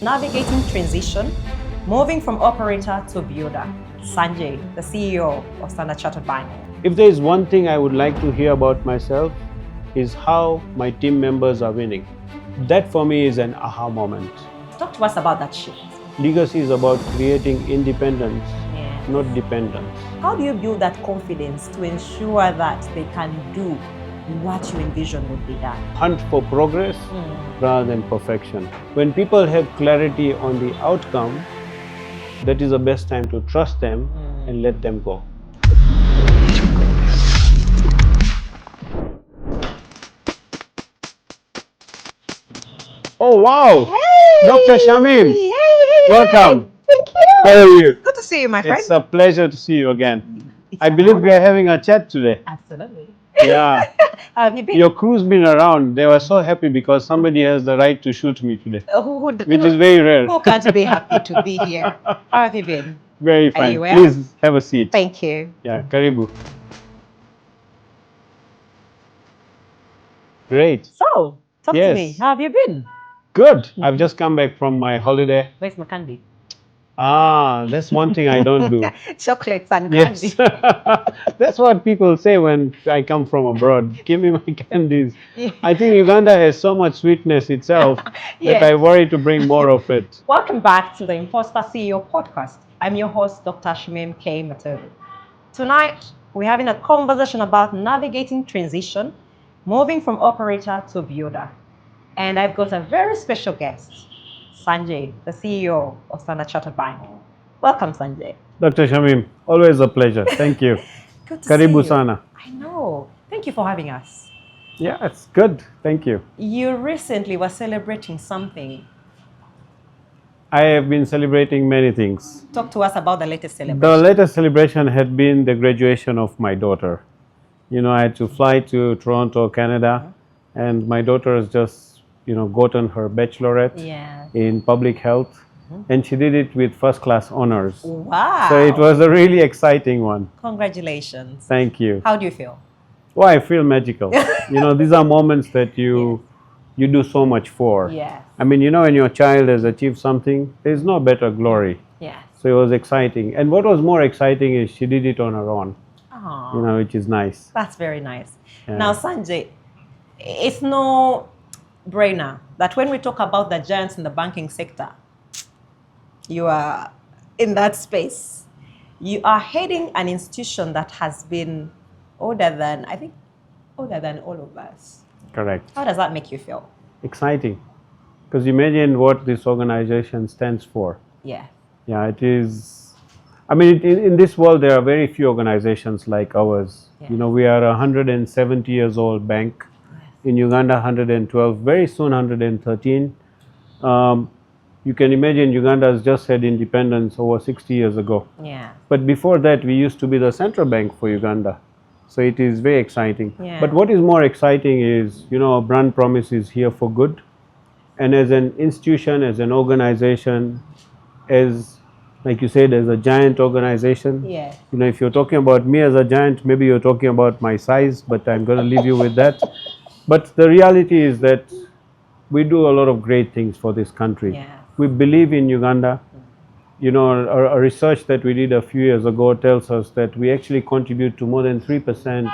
Navigating transition, moving from operator to builder. Sanjay, the CEO of Standard Chartered Bank. If there is one thing I would like to hear about myself, is how my team members are winning. That for me is an aha moment. Talk to us about that shift. Legacy is about creating independence, not dependence. How do you build that confidence to ensure that they can do what you envision would be done? Hunt for progress rather than perfection. When people have clarity on the outcome, that is the best time to trust them and let them go. Oh wow! Hey! Dr. Shamim! Hey! Welcome! Thank you! How are you? Good to see you, my friend. It's a pleasure to see you again. I believe we are having a chat today. Absolutely. Yeah. How have you been? Your crew's been around. They were so happy because somebody has the right to shoot me today, which is very rare. Who can't be happy to be here? How have you been? Very Are fine. you well? Please have a seat. Thank you. Yeah, karibu. Great. So, talk to me. How have you been? Good. I've just come back from my holiday. Where's my candy? Ah, that's one thing I don't do. Chocolates and candy. Yes. That's what people say when I come from abroad. Give me my candies. I think Uganda has so much sweetness itself that I worry to bring more of it. Welcome back to the Imposter CEO podcast. I'm your host, Dr. Shamim K.Matovu. Tonight, we're having a conversation about navigating transition, moving from operator to builder. And I've got a very special guest, Sanjay, the CEO of Standard Chartered Bank. Welcome, Sanjay. Dr. Shamim, always a pleasure. Thank you. Good to Karibu see you. sana. I know. Thank you for having us. Yeah, it's good. Thank you. You recently were celebrating something. I have been celebrating many things. Talk to us about the latest celebration. The latest celebration had been the graduation of my daughter. You know, I had to fly to Toronto, Canada, and my daughter has just, gotten her bachelorette in public health, and she did it with first-class honors. Wow. So it was a really exciting one. Congratulations. Thank you. How do you feel? Well, I feel magical. These are moments that you do so much for. Yes. I mean, when your child has achieved something, there's no better glory. Yes. So it was exciting. And what was more exciting is she did it on her own, Aww. which is nice. That's very nice. Yeah. Now, Sanjay, it's no brainer that when we talk about the giants in the banking sector, you are in that space. You are heading an institution that has been older than all of us. Correct. How does that make you feel? Exciting. Because imagine what this organization stands for. Yeah. Yeah, it is. I mean, in this world, there are very few organizations like ours. Yeah. We are a 170 years old bank. In Uganda, 112, very soon 113. You can imagine Uganda has just had independence over 60 years ago. Yeah. But before that, we used to be the central bank for Uganda. So it is very exciting. Yeah. But what is more exciting is, our brand promise is here for good. And as an institution, as an organization, as, like you said, as a giant organization. Yeah. If you're talking about me as a giant, maybe you're talking about my size, but I'm going to leave you with that. But the reality is that we do a lot of great things for this country. Yeah. We believe in Uganda. A research that we did a few years ago tells us that we actually contribute to more than 3%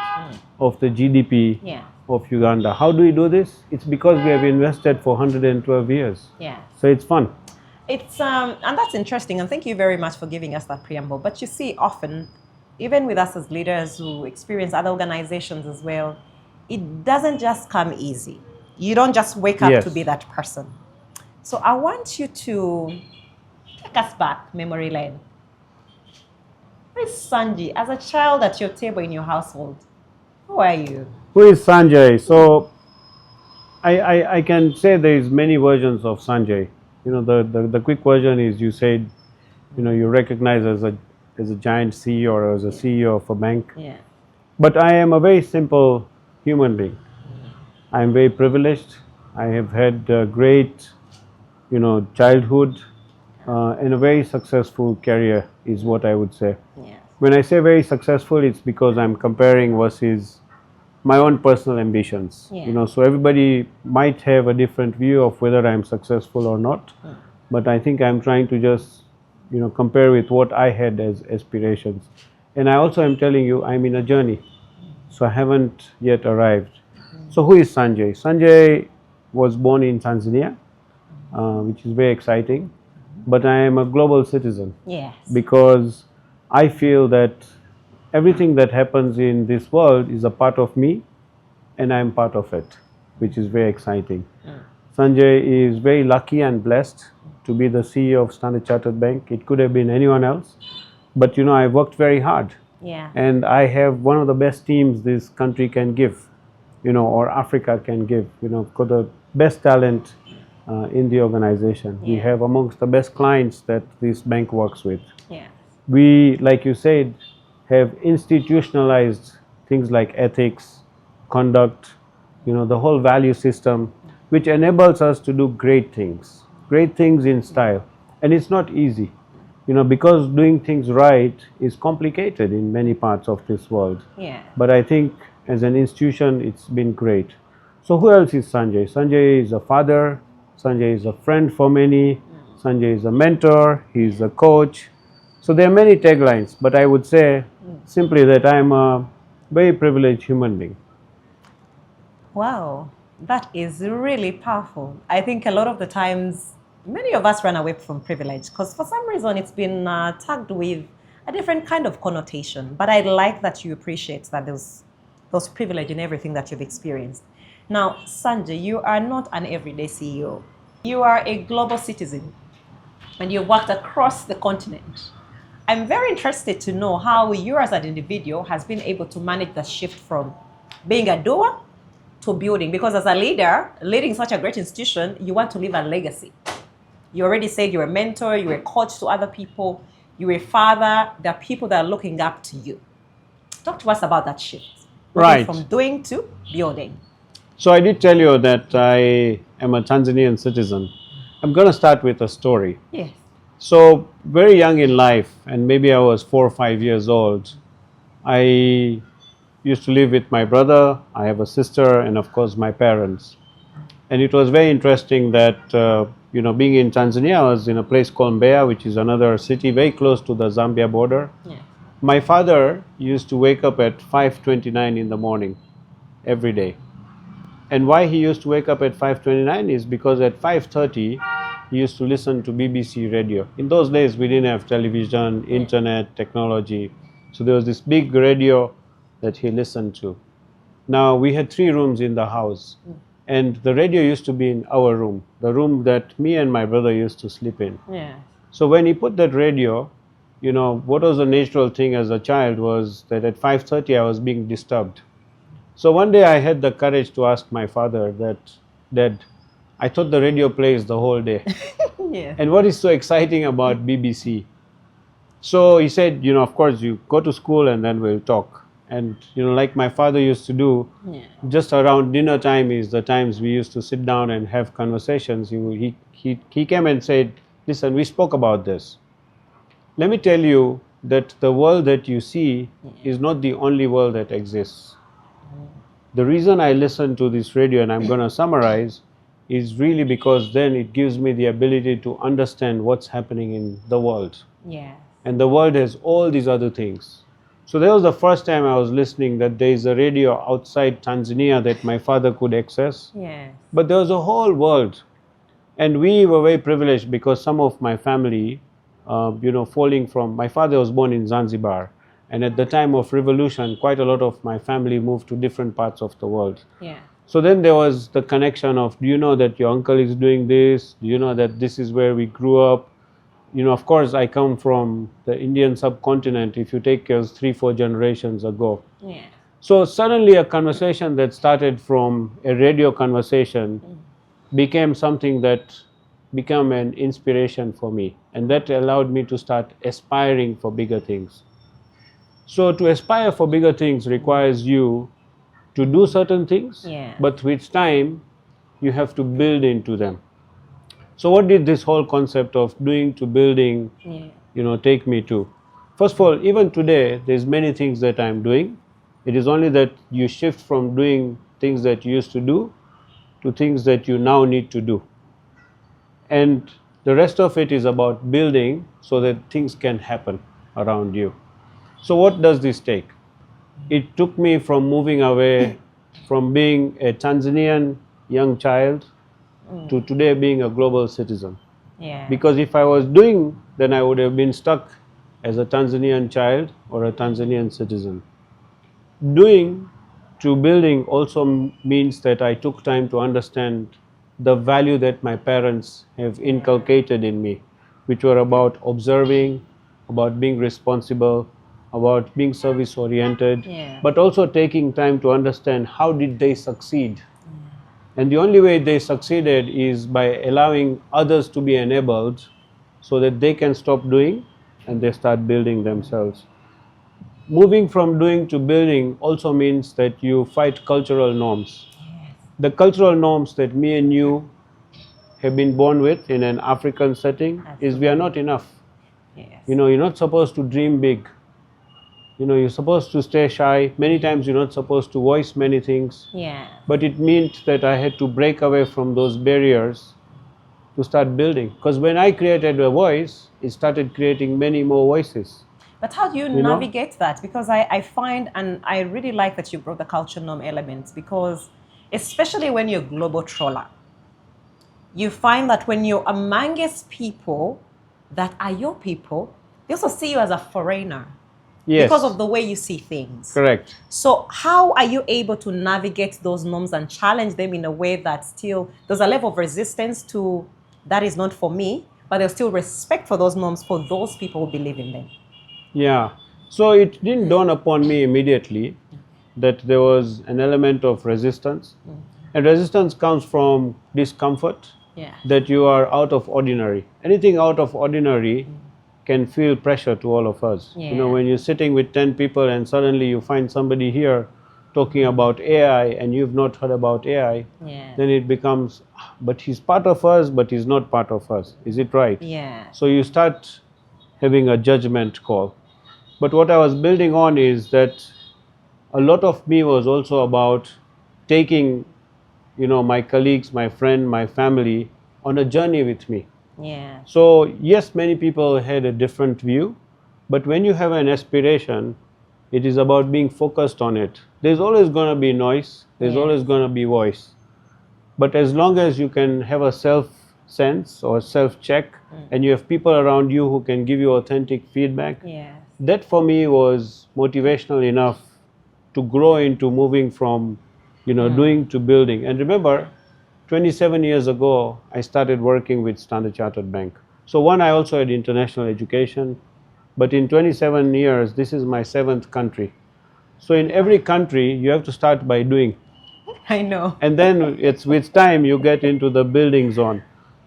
of the GDP of Uganda. How do we do this? It's because we have invested for 112 years. Yeah. So it's fun. It's and that's interesting, and thank you very much for giving us that preamble. But you see, often, even with us as leaders who experience other organizations as well, it doesn't just come easy. You don't just wake up to be that person. So I want you to take us back memory lane. Who is Sanjay? As a child at your table in your household, who are you? Who is Sanjay? So I can say there is many versions of Sanjay. The quick version is you said, you recognize as a giant CEO or as a CEO of a bank. Yeah. But I am a very simple human being. I am very privileged. I have had a great, childhood and a very successful career is what I would say. Yeah. When I say very successful, it's because I'm comparing versus my own personal ambitions. Yeah. So everybody might have a different view of whether I'm successful or not. but I think I'm trying to just, compare with what I had as aspirations. And I also am telling you, I'm in a journey, so I haven't yet arrived. So who is Sanjay? Sanjay was born in Tanzania, which is very exciting, but I am a global citizen. Yes. Because I feel that everything that happens in this world is a part of me, and I'm part of it, which is very exciting. Sanjay is very lucky and blessed to be the CEO of Standard Chartered Bank. It could have been anyone else, but I worked very hard. Yeah. And I have one of the best teams this country can give, or Africa can give. Got the best talent in the organization. We have amongst the best clients that this bank works with. Yeah. We, like you said, have institutionalized things like ethics, conduct, the whole value system, which enables us to do great things in style. And it's not easy, because doing things right is complicated in many parts of this world. Yeah. But I think as an institution, it's been great. So who else is Sanjay? Sanjay is a father. Sanjay is a friend for many. Sanjay is a mentor. He's a coach. So there are many taglines, but I would say simply that I'm a very privileged human being. Wow, that is really powerful. I think a lot of the times, many of us run away from privilege because for some reason it's been tagged with a different kind of connotation. But I like that you appreciate that there's privilege in everything that you've experienced. Now, Sanjay, you are not an everyday CEO. You are a global citizen, and you've worked across the continent. I'm very interested to know how you as an individual has been able to manage the shift from being a doer to building, because as a leader, leading such a great institution, you want to leave a legacy. You already said you're a mentor, you're a coach to other people, you're a father, there are people that are looking up to you. Talk to us about that shift. Right. From doing to building. So I did tell you that I am a Tanzanian citizen. I'm going to start with a story. Yes. So very young in life, and maybe I was 4 or 5 years old, I used to live with my brother. I have a sister, and of course my parents. And it was very interesting that being in Tanzania, I was in a place called Mbeya, which is another city very close to the Zambia border. Yeah. My father used to wake up at 5:29 in the morning every day. And why he used to wake up at 5:29 is because at 5:30 he used to listen to BBC radio. In those days we didn't have television, internet, technology. So there was this big radio that he listened to. Now we had 3 rooms in the house, and the radio used to be in our room, the room that me and my brother used to sleep in. Yeah. So when he put that radio, what was the natural thing as a child was that at 5:30 I was being disturbed. So one day I had the courage to ask my father that, Dad, I thought the radio plays the whole day. Yeah. And what is so exciting about BBC? So he said, of course you go to school and then we'll talk. And, like my father used to do, just around dinner time is the times we used to sit down and have conversations. He came and said, listen, we spoke about this. Let me tell you that the world that you see is not the only world that exists. The reason I listen to this radio, and I'm going to summarize, is really because then it gives me the ability to understand what's happening in the world. Yeah. And the world has all these other things. So that was the first time I was listening that there is a radio outside Tanzania that my father could access. Yeah. But there was a whole world. And we were very privileged because some of my family, my father was born in Zanzibar. And at the time of revolution, quite a lot of my family moved to different parts of the world. Yeah. So then there was the connection of, do you know that your uncle is doing this? Do you know that this is where we grew up? Of course, I come from the Indian subcontinent, if you take us 3-4 generations ago. Yeah. So suddenly a conversation that started from a radio conversation became something that became an inspiration for me. And that allowed me to start aspiring for bigger things. So to aspire for bigger things requires you to do certain things, but with time, you have to build into them. So what did this whole concept of doing to building, take me to? First of all, even today, there's many things that I'm doing. It is only that you shift from doing things that you used to do to things that you now need to do. And The rest of it is about building so that things can happen around you. So what does this take? It took me from moving away from being a Tanzanian young child to today being a global citizen. Yeah. Because if I was doing, then I would have been stuck as a Tanzanian child or a Tanzanian citizen. Doing to building also means that I took time to understand the value that my parents have inculcated in me, which were about observing, about being responsible, about being service oriented, but also taking time to understand how did they succeed. And the only way they succeeded is by allowing others to be enabled so that they can stop doing and they start building themselves. Moving from doing to building also means that you fight cultural norms. The cultural norms that me and you have been born with in an African setting is we are not enough. You know, you're not supposed to dream big. You know, you're supposed to stay shy. Many times you're not supposed to voice many things. But it meant that I had to break away from those barriers to start building. Because when I created a voice, it started creating many more voices. But how do you navigate that? Because I find, and I really like that you brought the culture norm elements, because especially when you're a global trawler, you find that when you're amongst people that are your people, they also see you as a foreigner. Yes. Because of the way you see things. Correct. So how are you able to navigate those norms and challenge them in a way that still, there's a level of resistance to, that is not for me, but there's still respect for those norms for those people who believe in them? Yeah. So it didn't dawn upon me immediately that there was an element of resistance. And resistance comes from discomfort, that you are out of ordinary. Anything out of ordinary can feel pressure to all of us. You know, when you're sitting with 10 people and suddenly you find somebody here talking about AI and you've not heard about AI, then it becomes, but he's part of us, but he's not part of us. Is it right? So you start having a judgment call. But what I was building on is that a lot of me was also about taking, you know, my colleagues, my friend, my family on a journey with me. So yes, many people had a different view, but when you have an aspiration, it is about being focused on it. There's always going to be noise, there's always going to be voice. But as long as you can have a self-sense or self-check, and you have people around you who can give you authentic feedback, that for me was motivational enough to grow into moving from, you know, doing to building. And remember, 27 years ago, I started working with Standard Chartered Bank. So one, I also had international education, but in 27 years, this is my 7th country. So in every country, you have to start by doing. I know. And then it's with time, you get into the building zone.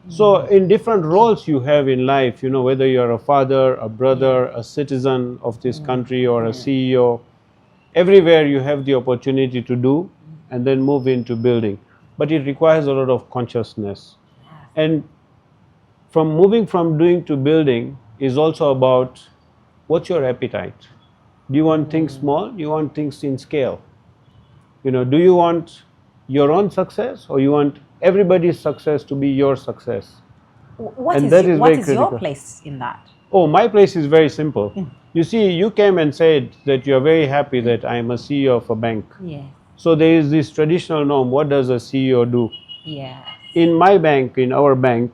So in different roles you have in life, you know, whether you're a father, a brother, a citizen of this country, or a CEO, everywhere you have the opportunity to do and then move into building. But it requires a lot of consciousness. And from moving from doing to building is also about what's your appetite. Do you want things small? Do you want things in scale? You know, do you want your own success, or you want everybody's success to be your success? What is your place in that? Oh, my place is very simple. You see, you came and said that you are very happy that I am a CEO of a bank. So there is this traditional norm. What does a CEO do? In my bank, in our bank,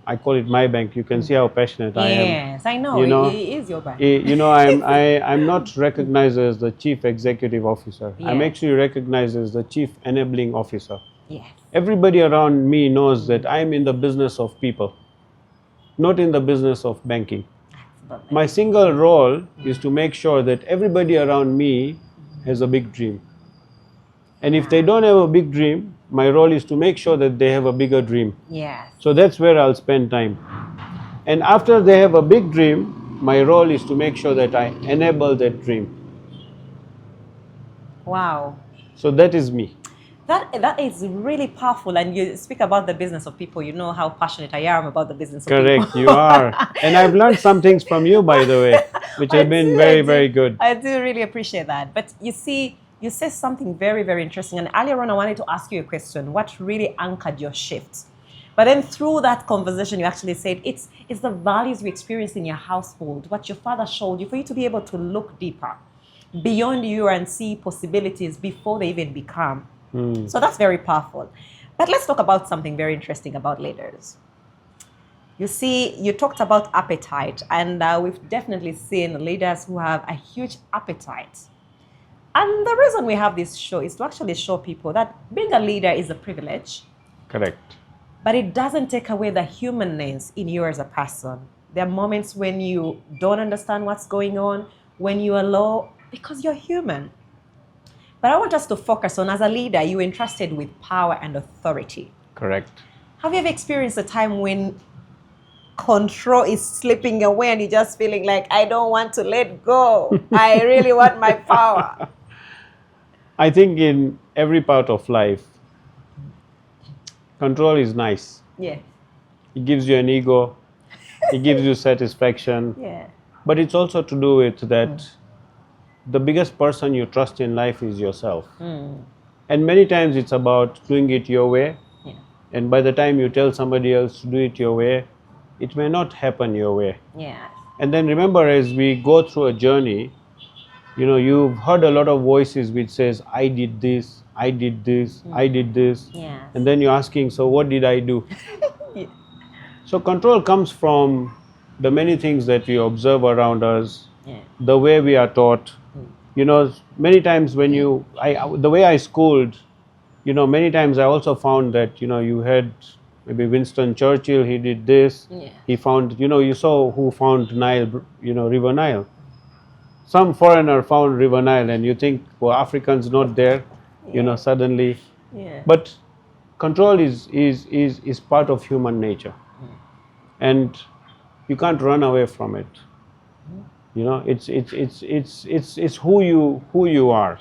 I call it my bank. You can see how passionate I am. Yes, I know. You know, it is your bank. You know, I'm not recognized as the chief executive officer. I'm actually recognized as the chief enabling officer. Everybody around me knows that I'm in the business of people, not in the business of banking. My single role is to make sure that everybody around me has a big dream. And if they don't have a big dream, my role is to make sure that they have a bigger dream. So that's where I'll spend time. And after they have a big dream, my role is to make sure that I enable that dream. Wow. So that is me. That is really powerful. And you speak about the business of people. You know how passionate I am about the business of people. Correct, you are. And I've learned some things from you, by the way, which have been very good. I do really appreciate that. But you see, you said something very, very interesting. And earlier on, I wanted to ask you a question. What really anchored your shift? But then through that conversation, you actually said it's the values we experience in your household, what your father showed you, for you to be able to look deeper beyond you and see possibilities before they even become. So that's very powerful. But let's talk about something very interesting about leaders. You see, you talked about appetite, and we've definitely seen leaders who have a huge appetite. And the reason we have this show is to actually show people that being a leader is a privilege. Correct. But it doesn't take away the humanness in you as a person. There are moments when you don't understand what's going on, when you are low, because you're human. But I want us to focus on, as a leader, you're entrusted with power and authority. Correct. Have you ever experienced a time when control is slipping away and you're just feeling like, I don't want to let go. I really want my power? I think in every part of life, control is nice. Yeah. It gives you an ego. It gives you satisfaction. Yeah. But it's also to do with that the biggest person you trust in life is yourself. And many times it's about doing it your way. Yeah. And by the time you tell somebody else to do it your way, it may not happen your way. Yeah. And then remember, as we go through a journey, you know, you've heard a lot of voices which says, I did this, I did this, I did this. Yeah. And then you're asking, so what did I do? Yeah. So control comes from the many things that we observe around us, the way we are taught. You know, many times when the way I schooled, you know, many times I also found that, you know, you had maybe Winston Churchill, he did this. Yeah. He found, you know, you saw who found Nile, you know, River Nile. Some foreigner found River Nile and you think, well, Africans not there, you know, suddenly. Yeah. But control is part of human nature. And you can't run away from it. You know, it's who you are.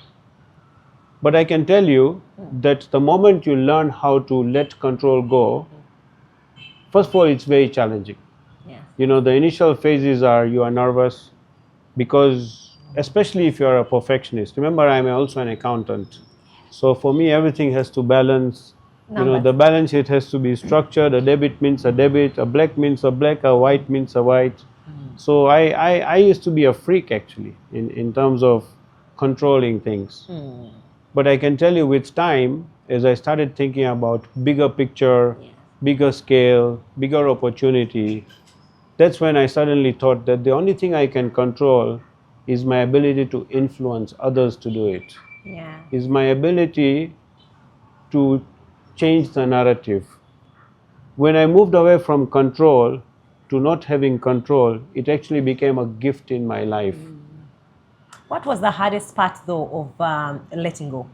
But I can tell you that the moment you learn how to let control go, first of all, it's very challenging. Yeah. You know, the initial phases are you are nervous because, especially if you are a perfectionist. Remember, I'm also an accountant. So for me, everything has to balance. You know, the balance sheet has to be structured. A debit means a debit, a black means a black, a white means a white. So I used to be a freak actually in terms of controlling things. But I can tell you with time, as I started thinking about bigger picture, bigger scale, bigger opportunity, that's when I suddenly thought that the only thing I can control is my ability to influence others to do it. Yeah. Is my ability to change the narrative. When I moved away from control to not having control, it actually became a gift in my life. What was the hardest part, though, of letting go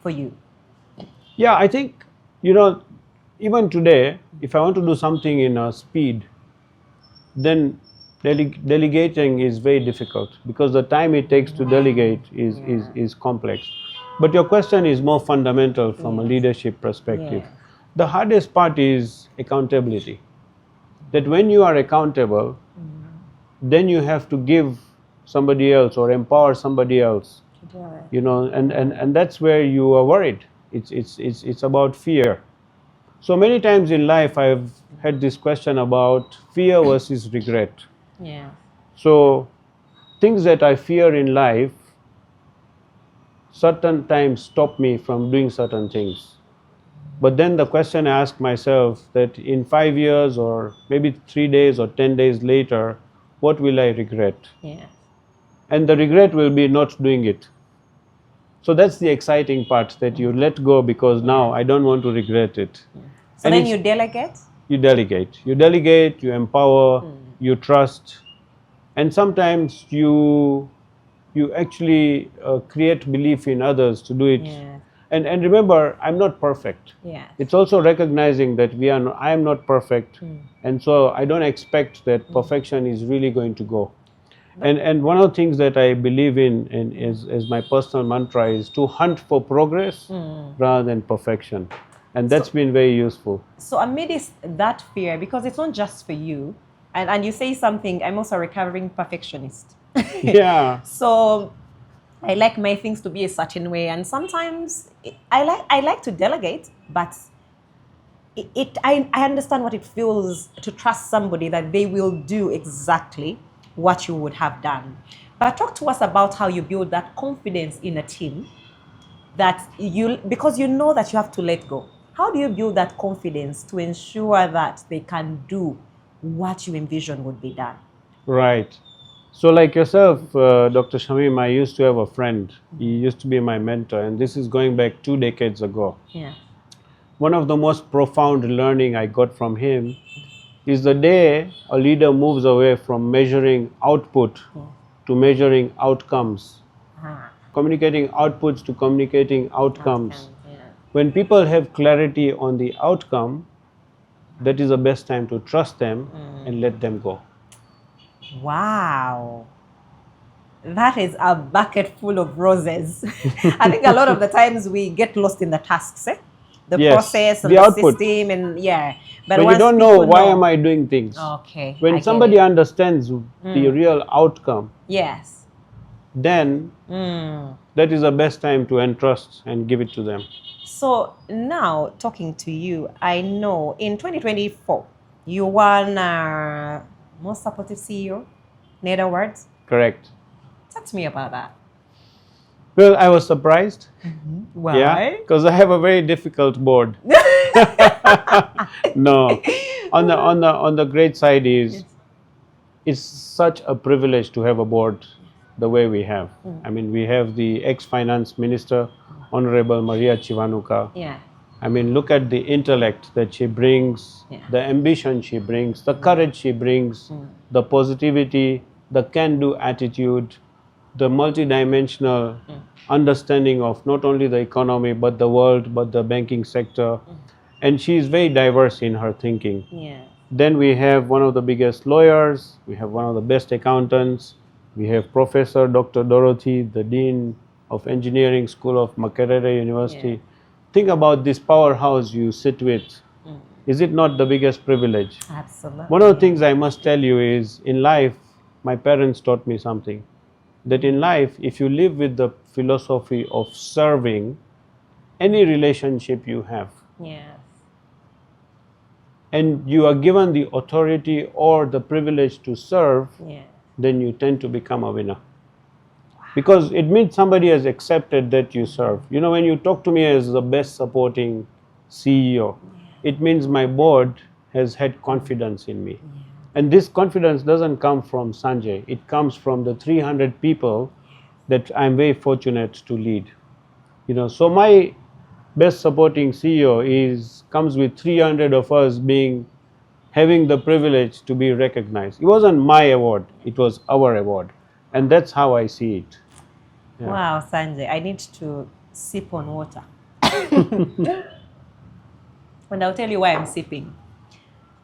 for you? Yeah, I think, you know, even today, if I want to do something in a speed, then delegating is very difficult because the time it takes to delegate is complex. But your question is more fundamental from a leadership perspective. Yeah. The hardest part is accountability. That when you are accountable, then you have to give somebody else or empower somebody else. You know, and that's where you are worried. It's about fear. So many times in life I've had this question about fear versus regret. Yeah. So things that I fear in life certain times stop me from doing certain things. But then the question I ask myself that in 5 years or maybe 3 days or 10 days later, what will I regret? Yeah. And the regret will be not doing it. So that's the exciting part, that you let go because now I don't want to regret it. So then you delegate? You delegate. You delegate, you empower, you trust. And sometimes you actually create belief in others to do it. Yeah. And remember, I'm not perfect. Yeah. It's also recognizing that I am not perfect. And so I don't expect that perfection is really going to go. And one of the things that I believe in as my personal mantra is to hunt for progress rather than perfection. And that's been very useful. So amidst that fear, because it's not just for you, and you say something, I'm also a recovering perfectionist. Yeah. So I like my things to be a certain way, and sometimes I like to delegate, but I understand what it feels to trust somebody that they will do exactly what you would have done. But talk to us about how you build that confidence in a team that because you know that you have to let go. How do you build that confidence to ensure that they can do what you envision would be done? Right. So like yourself, Dr. Shamim, I used to have a friend. He used to be my mentor, and this is going back 2 decades ago. Yeah. One of the most profound learning I got from him is the day a leader moves away from measuring output to measuring outcomes, communicating outputs to communicating outcomes. When people have clarity on the outcome, that is the best time to trust them and let them go. Wow. That is a bucket full of roses. I think a lot of the times we get lost in the tasks, the process and the output. System and But you don't know why am I doing things. Okay. When somebody understands the real outcome, yes, then that is the best time to entrust and give it to them. So now talking to you, I know in 2024 you won most supportive CEO, in other words. Correct. Talk to me about that. Well, I was surprised. Why? Yeah, because I have a very difficult board. No, on the great side is, it's such a privilege to have a board the way we have. I mean, we have the ex-finance minister, Honorable Maria Chivanuka. Yeah. I mean, look at the intellect that she brings, the ambition she brings, the courage she brings, the positivity, the can-do attitude, the multidimensional understanding of not only the economy, but the world, but the banking sector. And she is very diverse in her thinking. Yeah. Then we have one of the biggest lawyers, we have one of the best accountants, we have Professor Dr. Dorothy, the Dean of Engineering School of Makerere University. Yeah. Think about this powerhouse you sit with. Is it not the biggest privilege? Absolutely. One of the things I must tell you is, in life, my parents taught me something. That in life, if you live with the philosophy of serving, any relationship you have, yes, and you are given the authority or the privilege to serve, then you tend to become a winner. Because it means somebody has accepted that you serve. You know, when you talk to me as the best supporting CEO, it means my board has had confidence in me. And this confidence doesn't come from Sanjay. It comes from the 300 people that I'm very fortunate to lead. You know, so my best supporting CEO comes with 300 of us having the privilege to be recognized. It wasn't my award, it was our award. And that's how I see it. Yeah. Wow, Sanjay, I need to sip on water. And I'll tell you why I'm sipping.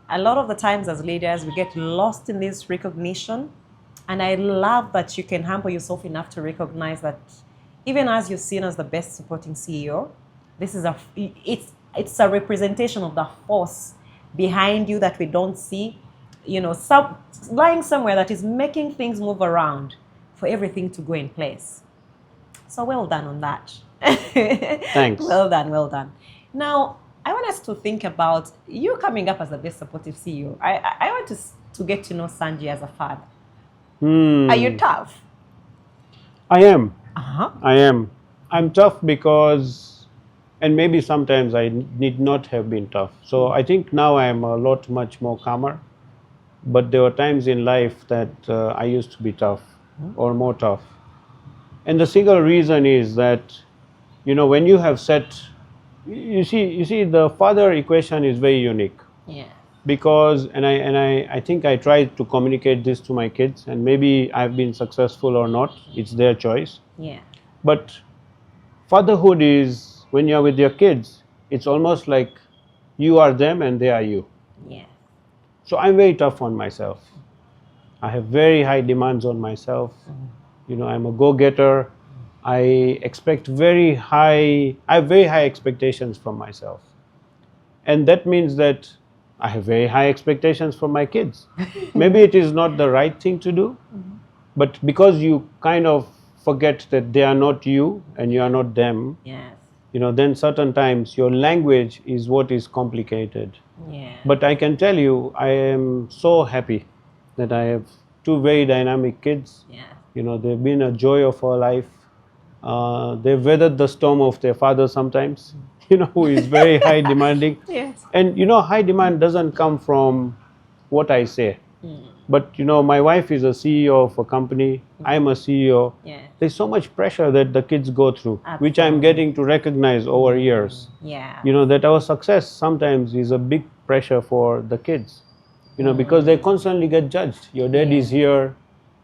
A lot of the times as leaders, we get lost in this recognition. And I love that you can humble yourself enough to recognize that even as you're seen as the best supporting CEO, it's a representation of the force behind you that we don't see, you know, lying somewhere that is making things move around for everything to go in place. So well done on that. Thanks. Well done, well done. Now, I want us to think about you coming up as the best supportive CEO. I want to get to know Sanjay as a father. Are you tough? I am. I am. I'm tough because, and maybe sometimes I need not have been tough. So I think now I am a lot much more calmer. But there were times in life that I used to be tough or more tough. And the single reason is that, you know, when you have set, you see, the father equation is very unique. Yeah. Because, and I think I tried to communicate this to my kids, and maybe I've been successful or not, it's their choice. Yeah. But fatherhood is, when you're with your kids, it's almost like you are them and they are you. Yeah. So I'm very tough on myself. I have very high demands on myself. You know, I'm a go-getter. I have very high expectations from myself. And that means that I have very high expectations from my kids. Maybe it is not the right thing to do, but because you kind of forget that they are not you and you are not them, yes, then certain times your language is what is complicated. Yeah. But I can tell you, I am so happy that I have two very dynamic kids. Yeah. They've been a joy of our life. They've weathered the storm of their father sometimes, who is very high demanding. Yes. And high demand doesn't come from what I say. But my wife is a CEO of a company. I'm a CEO. Yeah. There's so much pressure that the kids go through, Absolutely. which I'm getting to recognize over years. Yeah. That our success sometimes is a big pressure for the kids. Because they constantly get judged. Your dad is here.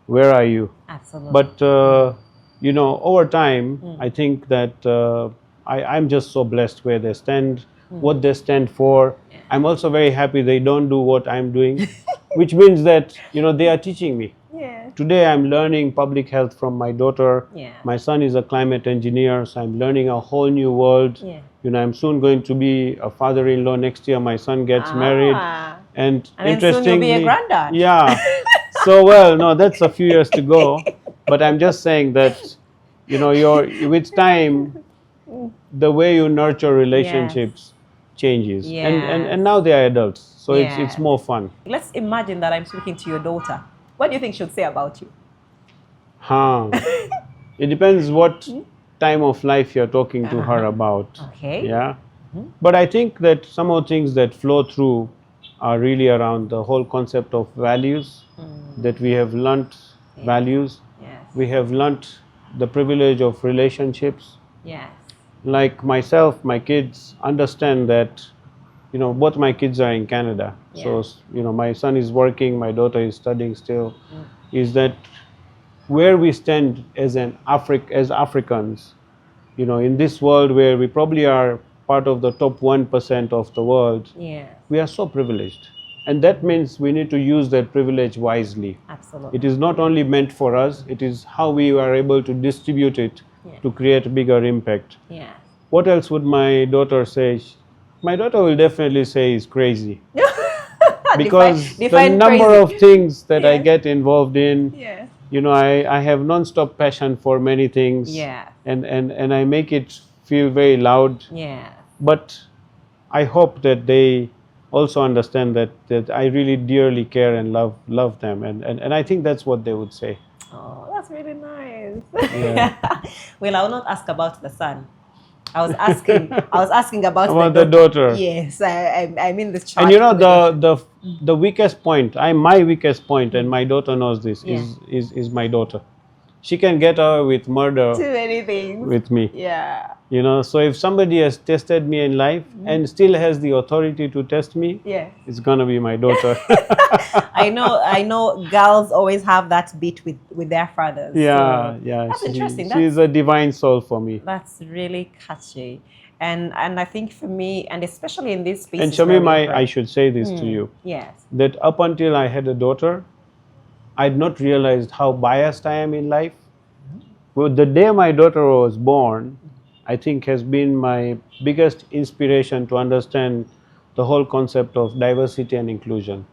Where are you? Absolutely. But over time, I think that I'm just so blessed where they stand, what they stand for. Yeah. I'm also very happy they don't do what I'm doing, which means that they are teaching me. Yeah. Today I'm learning public health from my daughter. Yeah. My son is a climate engineer, so I'm learning a whole new world. Yeah. I'm soon going to be a father-in-law next year. My son gets married. And then soon you'll be a granddad. Yeah. So, well, no, that's a few years to go. But I'm just saying that, with time, the way you nurture relationships changes. Yeah. And now they are adults. So Yeah. it's more fun. Let's imagine that I'm speaking to your daughter. What do you think she'll say about you? It depends what time of life you're talking to her about. Okay. Yeah. But I think that some of the things that flow through are really around the whole concept of values, that we have learnt values. Yes. We have learnt the privilege of relationships. Yes. Like myself, my kids understand that, both my kids are in Canada. Yeah. So, my son is working, my daughter is studying still, is that where we stand as Africans, in this world where we probably are part of the top 1% of the world, Yeah. we are so privileged. And that means we need to use that privilege wisely. Absolutely. It is not only meant for us, it is how we are able to distribute it to create bigger impact. Yeah. What else would my daughter say? My daughter will definitely say is crazy. Because the number of things that I get involved in, I have non-stop passion for many things. Yeah. And I make it feel very loud. Yeah. But I hope that they also understand that I really dearly care and love them. And I think that's what they would say. Oh, that's really nice. Yeah. Well, I will not ask about the son. I was asking about the daughter. Yes, I mean the child. And the weakest point, my weakest point, and my daughter knows this, is my daughter. She can get away with murder. Too many things. With me. Yeah. So if somebody has tested me in life and still has the authority to test me, it's gonna be my daughter. I know girls always have that beat with their fathers. Yeah, so yeah. That's interesting. She's a divine soul for me. That's really catchy. And I think for me, and especially in this space. And Shamim, I should say this to you. Yes. That up until I had a daughter, I'd not realized how biased I am in life. Well, the day my daughter was born, I think has been my biggest inspiration to understand the whole concept of diversity and inclusion.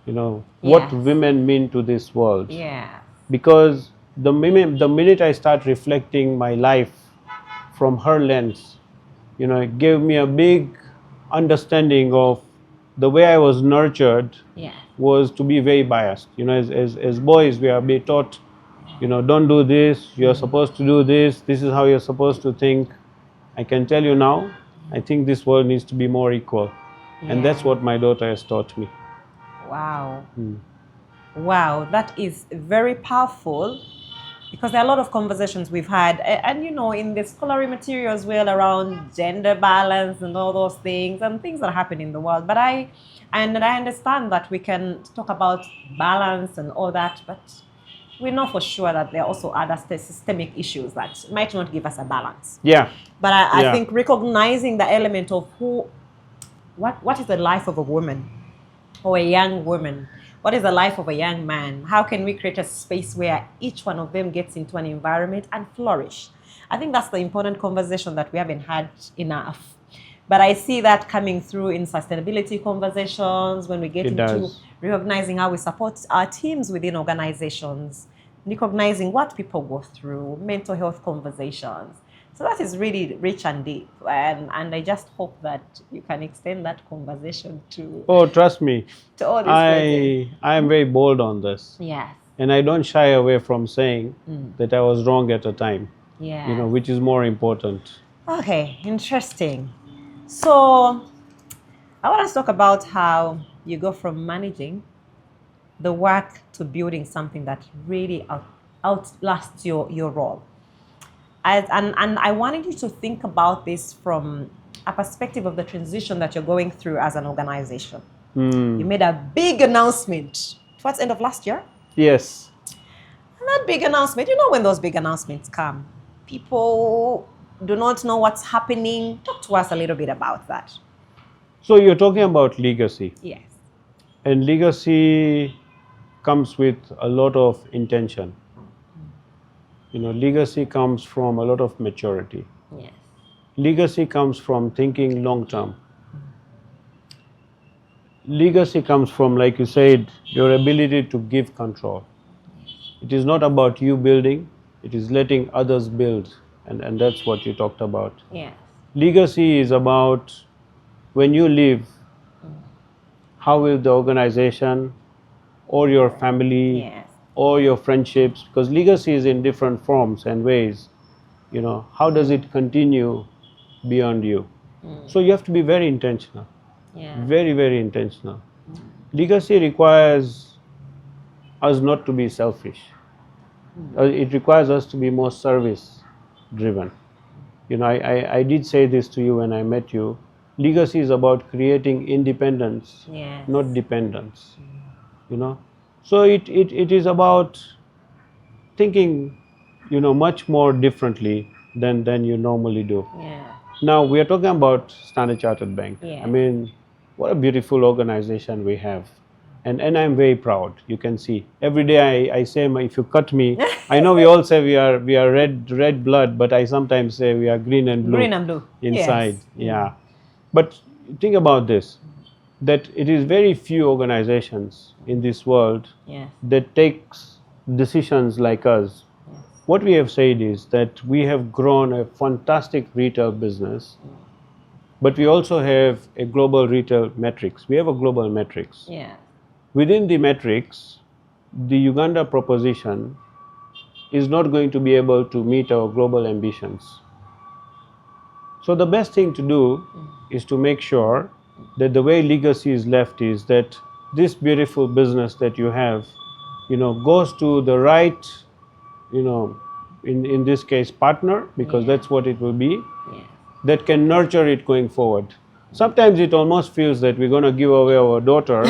What women mean to this world. Yeah. Because the minute I start reflecting my life from her lens, it gave me a big understanding of the way I was nurtured. Was to be very biased. As boys, we are being taught, don't do this, you're supposed to do this is how you're supposed to think. I can tell you now, I think this world needs to be more equal. And that's what my daughter has taught me. Wow. Wow, that is very powerful, because there are a lot of conversations we've had, and in the scholarly material as well, around gender balance and all those things and things that happen in the world. But I understand that we can talk about balance and all that, but we know for sure that there are also other systemic issues that might not give us a balance. Yeah. But I think recognizing the element of what is the life of a woman or a young woman? What is the life of a young man? How can we create a space where each one of them gets into an environment and flourish? I think that's the important conversation that we haven't had enough. But I see that coming through in sustainability conversations, when we get into recognizing how we support our teams within organizations, recognizing what people go through, mental health conversations. So that is really rich and deep, and I just hope that you can extend that conversation to Oh, trust me, all these places. I am very bold on this. Yes. And I don't shy away from saying that I was wrong at a time, Yeah. which is more important. Okay, interesting. So I want to talk about how you go from managing the work to building something that really outlasts your role. And I wanted you to think about this from a perspective of the transition that you're going through as an organization. You made a big announcement towards the end of last year. Yes. And that big announcement, you know, when those big announcements come, people do not know what's happening. Talk to us a little bit about that. So you're talking about legacy. Yes. And legacy comes with a lot of intention. Legacy comes from a lot of maturity. Yes. Legacy comes from thinking long term. Legacy comes from, like you said, your ability to give control. It is not about you building, it is letting others build. And that's what you talked about. Yes. Legacy is about when you leave, how will the organization or your family Yes. or your friendships, because legacy is in different forms and ways, how does it continue beyond you? So you have to be very intentional. Yeah. Very, very intentional. Legacy requires us not to be selfish. It requires us to be more service driven. I did say this to you when I met you. Legacy is about creating independence, Yes. not dependence. So it is about thinking, much more differently than you normally do. Yeah. Now we are talking about Standard Chartered Bank. Yeah. I mean, what a beautiful organization we have. And I'm very proud. You can see every day I say, if you cut me, I know we all say we are red blood, but I sometimes say we are green and blue. Green and blue. Inside. Yes. Yeah. But think about this, that it is very few organizations in this world Yes. that takes decisions like us. Yes. What we have said is that we have grown a fantastic retail business, but we also have a global retail metrics. We have a global metrics. Yeah. Within the metrics, the Uganda proposition is not going to be able to meet our global ambitions. So the best thing to do is to make sure that the way legacy is left is that this beautiful business that you have, goes to the right, in this case, partner, because that's what it will be, that can nurture it going forward. Sometimes it almost feels that we're going to give away our daughter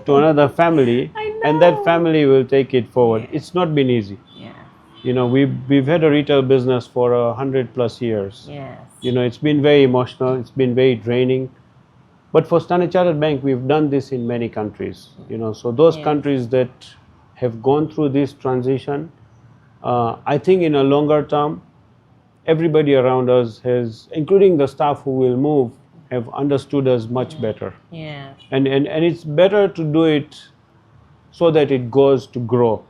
to another family, and that family will take it forward. Yeah. It's not been easy. Yeah. We've had a retail business for 100+ years. Yes. It's been very emotional, it's been very draining. But for Standard Chartered Bank, we've done this in many countries. So those countries that have gone through this transition, I think in a longer term, everybody around us has, including the staff who will move, have understood us much better. Yeah. And it's better to do it so that it goes to grow,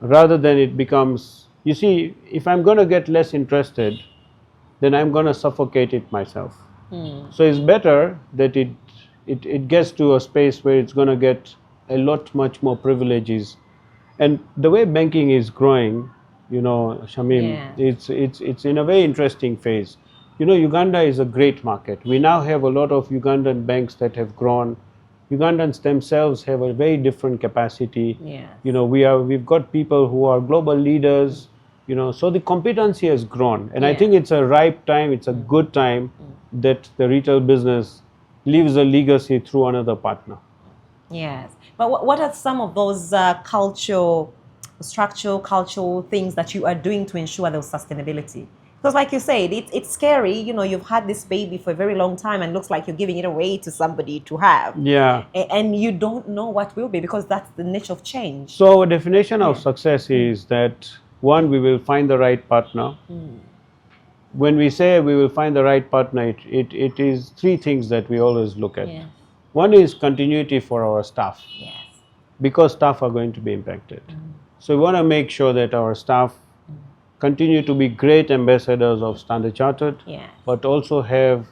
rather than it becomes, you see, if I'm going to get less interested, then I'm going to suffocate it myself. So it's better that it gets to a space where it's going to get a lot much more privileges. And the way banking is growing, Shamim, it's in a very interesting phase. Uganda is a great market. We now have a lot of Ugandan banks that have grown. Ugandans themselves have a very different capacity. Yeah. We've got people who are global leaders. So the competency has grown, and I think it's a ripe time. It's a good time that the retail business leaves a legacy through another partner. Yes. But what are some of those structural things that you are doing to ensure those sustainability? Because like you said, it's scary. You've had this baby for a very long time and looks like you're giving it away to somebody to have. Yeah. And you don't know what will be, because that's the nature of change. So our definition of success is that, one, we will find the right partner. When we say we will find the right partner, it is three things that we always look at. Yes. One is continuity for our staff, Yes. because staff are going to be impacted. So we want to make sure that our staff continue to be great ambassadors of Standard Chartered, but also have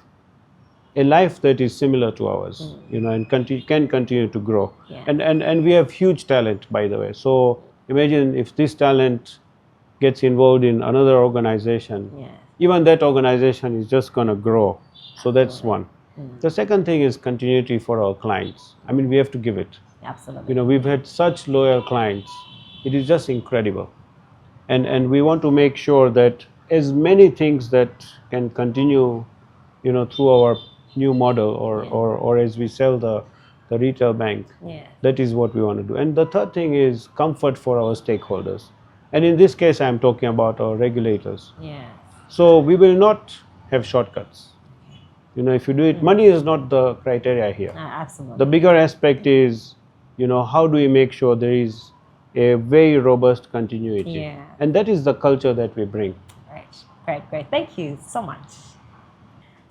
a life that is similar to ours, you know, and can continue to grow. And we have huge talent, by the way. So imagine if this talent gets involved in another organization, even that organization is just going to grow. So that's one. The second thing is continuity for our clients. I mean, we have to give it. Absolutely. You know, we've had such loyal clients. It is just incredible. And we want to make sure that as many things that can continue, you know, through our new model or as we sell the retail bank, that is what we want to do. And the third thing is comfort for our stakeholders. And in this case, I'm talking about our regulators. So we will not have shortcuts. You know, if you do it, money is not the criteria here. Absolutely. The bigger aspect is, you know, how do we make sure there is a very robust continuity? And that is the culture that we bring. Great. Thank you so much.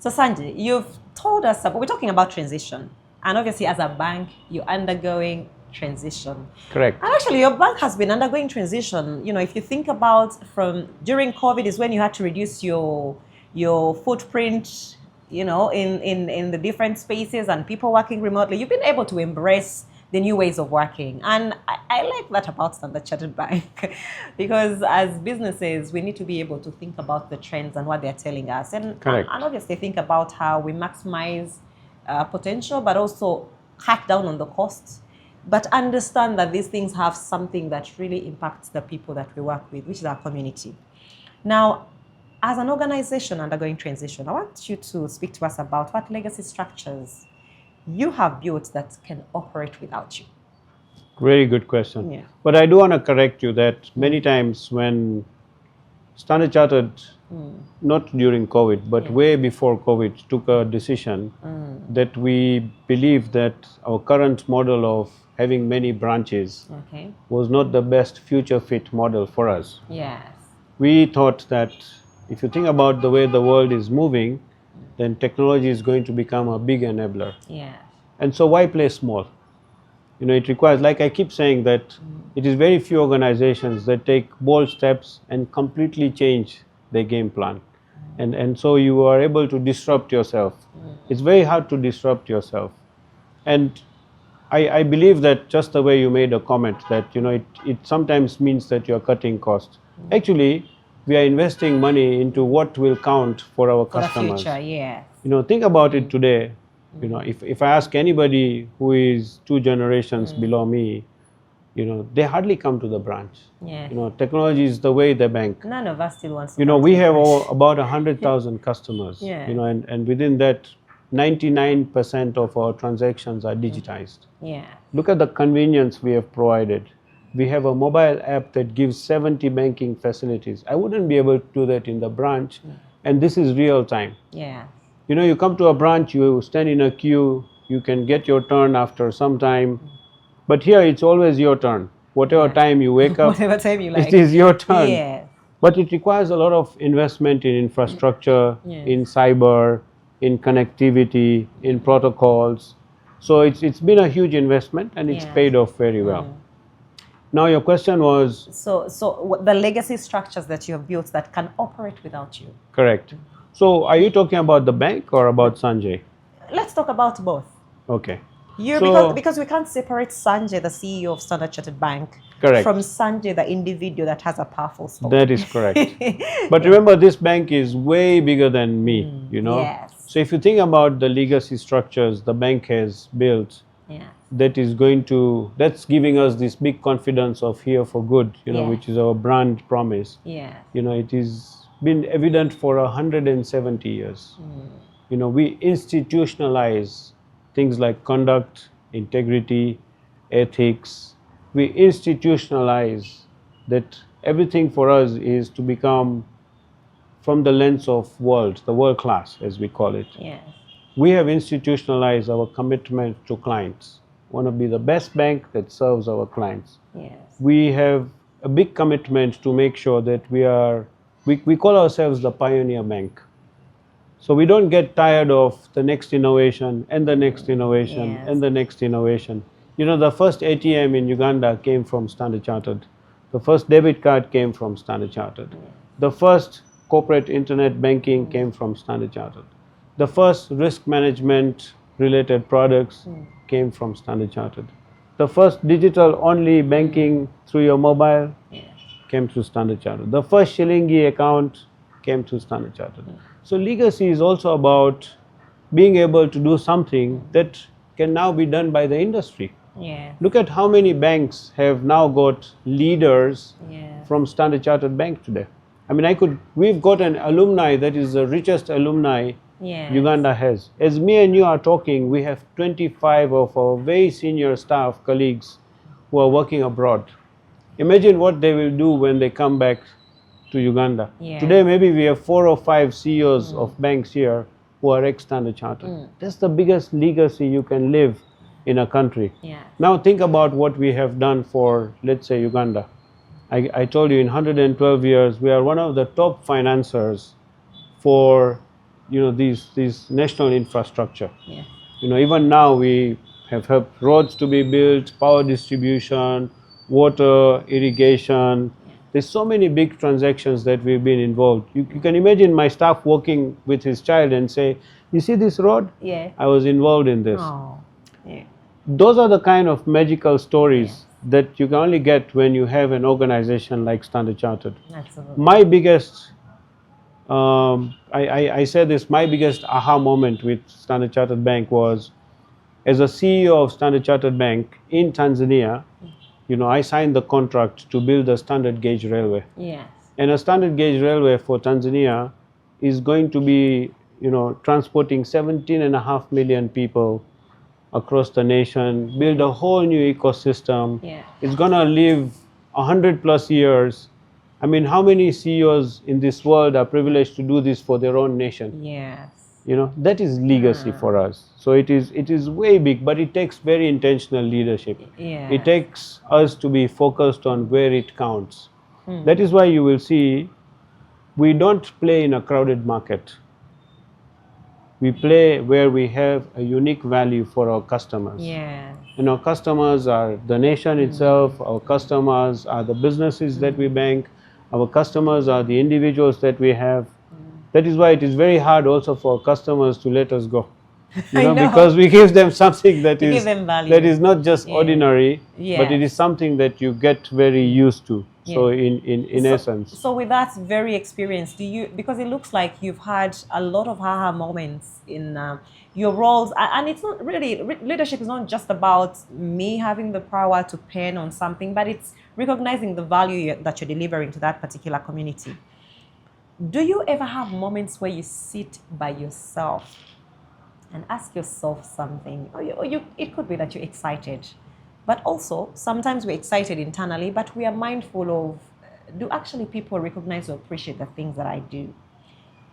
So Sanjay, you've told us about, we're talking about transition. And obviously as a bank, you're undergoing transition. Correct. And actually your bank has been undergoing transition. You know, if you think about from during COVID is when you had to reduce your footprint, you know, in the different spaces and people working remotely. You've been able to embrace the new ways of working. And I like that about Standard Chartered Bank because as businesses, we need to be able to think about the trends and what they're telling us. And obviously think about how we maximize potential, but also cut down on the costs. But understand that these things have something that really impacts the people that we work with, which is our community. Now, as an organization undergoing transition, I want you to speak to us about what legacy structures you have built that can operate without you. Very good question. But I do want to correct you that many times when Standard Chartered, not during COVID, but way before COVID, took a decision that we believe that our current model of having many branches was not the best future fit model for us. We thought that if you think about the way the world is moving, then technology is going to become a big enabler. And so why play small? You know, it requires, like I keep saying, that it is very few organizations that take bold steps and completely change their game plan. And so you are able to disrupt yourself. It's very hard to disrupt yourself. And I believe that just the way you made a comment that, you know, it sometimes means that you're cutting costs. Actually, we are investing money into what will count for our customers. For the future, You know, think about it today. You know, if I ask anybody who is 2 generations below me, you know, they hardly come to the branch. You know, technology is the way they bank. None of us still wants to. You know, we have about 100,000 customers. You know, and within that, 99% of our transactions are digitized. Look at the convenience we have provided. We have a mobile app that gives 70 banking facilities. I wouldn't be able to do that in the branch, and this is real time. You know, you come to a branch, you stand in a queue, you can get your turn after some time, but here it's always your turn. Whatever time you wake up, whatever time you like, it is your turn. But it requires a lot of investment in infrastructure, in cyber, in connectivity, in protocols. So it's been a huge investment and it's paid off very well. Now your question was... So the legacy structures that you have built that can operate without you. Correct. So are you talking about the bank or about Sanjay? Let's talk about both. Okay. Because we can't separate Sanjay, the CEO of Standard Chartered Bank, from Sanjay, the individual that has a powerful story. That is correct. But remember, this bank is way bigger than me, you know. So if you think about the legacy structures the bank has built, that's giving us this big confidence of here for good, you know, which is our brand promise. You know, it is been evident for 170 years. You know, we institutionalize things like conduct, integrity, ethics. We institutionalize that everything for us is to become from the lens of the world class, as we call it. We have institutionalized our commitment to clients. We want to be the best bank that serves our clients. We have a big commitment to make sure that we call ourselves the pioneer bank. So we don't get tired of the next innovation and the next innovation and the next innovation. You know, the first ATM in Uganda came from Standard Chartered. The first debit card came from Standard Chartered. The first corporate internet banking came from Standard Chartered. The first risk management related products came from Standard Chartered. The first digital only banking through your mobile came through Standard Chartered. The first Shilingi account came through Standard Chartered. So legacy is also about being able to do something that can now be done by the industry. Look at how many banks have now got leaders from Standard Chartered Bank today. I mean, we've got an alumni that is the richest alumni Uganda has. As me and you are talking, we have 25 of our very senior staff colleagues who are working abroad. Imagine what they will do when they come back to Uganda. Today, maybe we have 4 or 5 CEOs of banks here who are ex-Standard Chartered. That's the biggest legacy you can live in a country. Now think about what we have done for, let's say, Uganda. I told you in 112 years, we are one of the top financiers for these national infrastructure. Even now we have helped roads to be built, power distribution, water, irrigation. There's so many big transactions that we've been involved. You can imagine my staff working with his child and say, you see this road? I was involved in this. Those are the kind of magical stories that you can only get when you have an organization like Standard Chartered. Absolutely. My biggest, I said this, my biggest aha moment with Standard Chartered Bank was, as a CEO of Standard Chartered Bank in Tanzania, I signed the contract to build a standard gauge railway. And a standard gauge railway for Tanzania is going to be, transporting 17.5 million people across the nation, build a whole new ecosystem. It's going to live 100+ years. I mean, how many CEOs in this world are privileged to do this for their own nation? That is legacy for us. So it is way big, but it takes very intentional leadership. It takes us to be focused on where it counts. That is why you will see we don't play in a crowded market. We play where we have a unique value for our customers. And our customers are the nation itself, our customers are the businesses that we bank, our customers are the individuals that we have. That is why it is very hard also for customers to let us go. Because we give them something that is not just ordinary, but it is something that you get very used to. So in essence. So with that very experience, because it looks like you've had a lot of aha moments in your roles, and it's not really, leadership is not just about me having the power to pen on something, but it's recognizing the value that you're delivering to that particular community. Do you ever have moments where you sit by yourself and ask yourself something? It could be that you're excited, but also sometimes we're excited internally, but we are mindful of, do actually people recognize or appreciate the things that I do?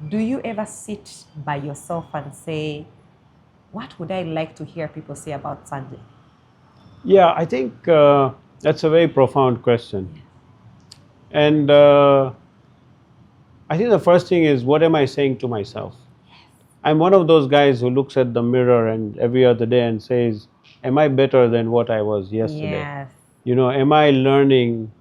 Do you ever sit by yourself and say, what would I like to hear people say about Sanjay? Yeah, I think that's a very profound question. And I think the first thing is, what am I saying to myself? I'm one of those guys who looks at the mirror and every other day and says, am I better than what I was yesterday? Am I learning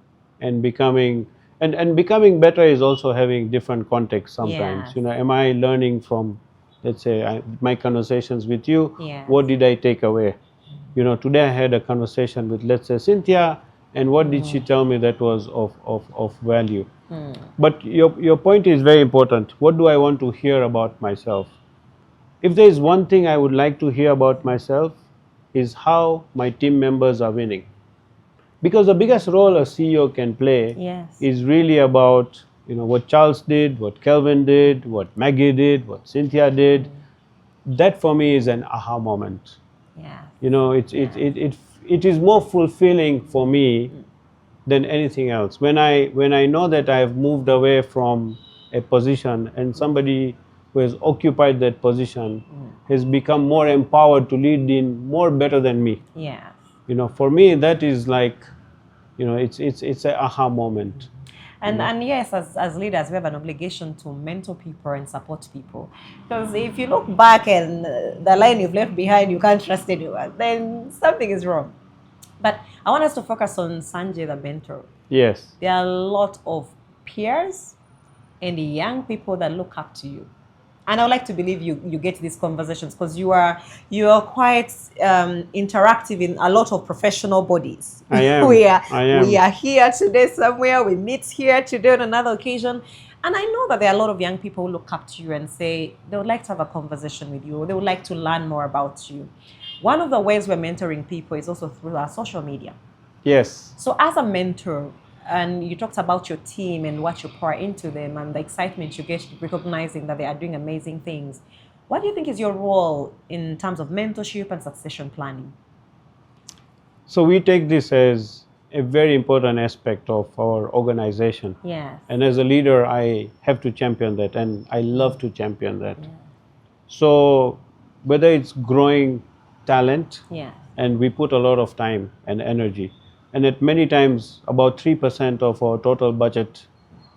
and becoming, and becoming better is also having different contexts sometimes. Am I learning from, let's say, my conversations with you? What did I take away? Today I had a conversation with, let's say, Cynthia, and what did she tell me that was of value? But your point is very important. What do I want to hear about myself? If there is one thing I would like to hear about myself, is how my team members are winning. Because the biggest role a CEO can play is really about what Charles did, what Kelvin did, what Maggie did, what Cynthia did. That for me is an aha moment. It is more fulfilling for me than anything else. When I know that I have moved away from a position and somebody who has occupied that position has become more empowered to lead in more better than me. For me that is like, it's an aha moment. And yes, as leaders, we have an obligation to mentor people and support people. Because if you look back and the line you've left behind, you can't trust anyone, then something is wrong. But I want us to focus on Sanjay the mentor. Yes. There are a lot of peers and the young people that look up to you? And I would like to believe you get these conversations because you are quite interactive in a lot of professional bodies. I am. we I are here today somewhere. We meet here today on another occasion. And I know that there are a lot of young people who look up to you and say they would like to have a conversation with you, or they would like to learn more about you. One of the ways we're mentoring people is also through our social media. Yes. So as a mentor, and you talked about your team and what you pour into them and the excitement you get recognizing that they are doing amazing things. What do you think is your role in terms of mentorship and succession planning? So we take this as a very important aspect of our organization. Yes. And as a leader, I have to champion that, and I love to champion that. Yeah. So whether it's growing talent, Yeah. and we put a lot of time and energy, and at many times about 3% of our total budget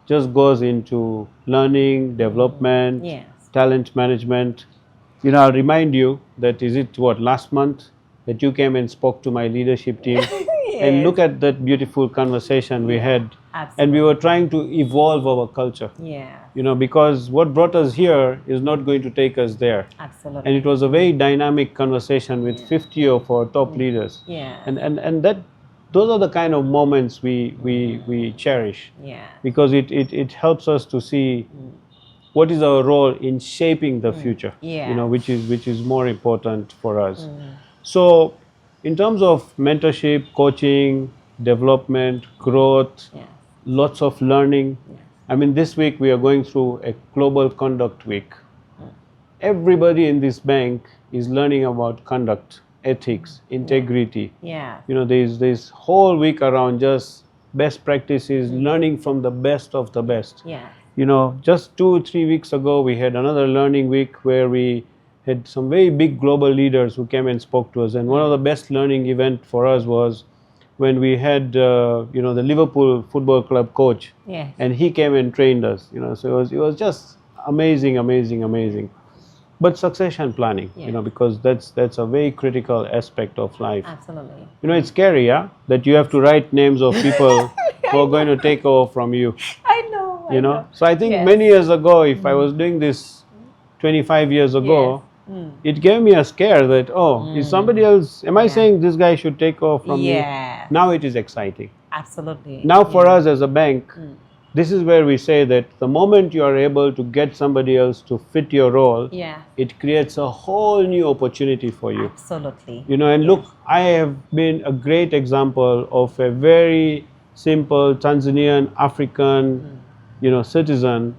just goes into learning, development, Yes. talent management. You know, I'll remind you that last month that you came and spoke to my leadership team. Yes. And look at that beautiful conversation we had. Absolutely. And we were trying to evolve our culture. Yeah. You know, because what brought us here is not going to take us there. Absolutely. And it was a very dynamic conversation with 50 of our top leaders. Yeah. And those are the kind of moments we cherish. Yeah. Because it helps us to see what is our role in shaping the future. Yeah. You know, which is more important for us. So in terms of mentorship, coaching, development, growth, Yeah. lots of learning. I mean, this week we are going through a global conduct week. Everybody in this bank is learning about conduct, ethics, integrity. Yeah. You know, there's this whole week around just best practices, learning from the best of the best. Yeah. You know, just 2-3 weeks ago, we had another learning week where we had some very big global leaders who came and spoke to us. And one of the best learning event for us was when we had, you know, the Liverpool Football Club coach. Yeah. And he came and trained us, you know, so it was just amazing, amazing, amazing. But succession planning, Yeah. you know, because that's a very critical aspect of life. Absolutely. You know, it's scary, yeah, that you have to write names of people who are going to take over from you. I know. You know, so I think Yes. many years ago, if I was doing this 25 years ago, it gave me a scare that, is somebody else, am I saying this guy should take over from me? Yeah. Now it is exciting. Absolutely. Now for us as a bank, this is where we say that the moment you are able to get somebody else to fit your role, Yeah. it creates a whole new opportunity for you. Absolutely. You know, and look, I have been a great example of a very simple Tanzanian African, you know, citizen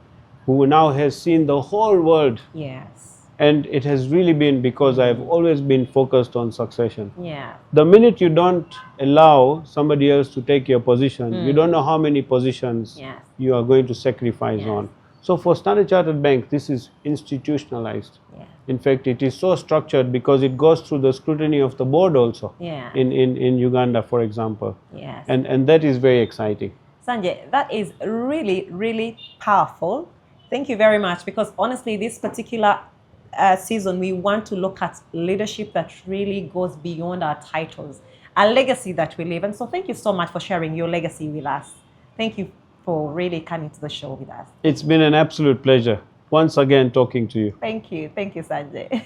who now has seen the whole world. Yes. And it has really been because I've always been focused on succession. Yeah. The minute you don't allow somebody else to take your position, you don't know how many positions Yes. you are going to sacrifice Yes. on. So for Standard Chartered Bank, this is institutionalized. Yeah. In fact, it is so structured because it goes through the scrutiny of the board also. Yeah. In Uganda, for example. Yes. And that is very exciting. Sanjay, that is really, really powerful. Thank you very much, because honestly, this particular season, we want to look at leadership that really goes beyond our titles, a legacy that we leave. And so thank you so much for sharing your legacy with us. Thank you for really coming to the show with us. It's been an absolute pleasure once again talking to you. Thank you. Thank you, Sanjay.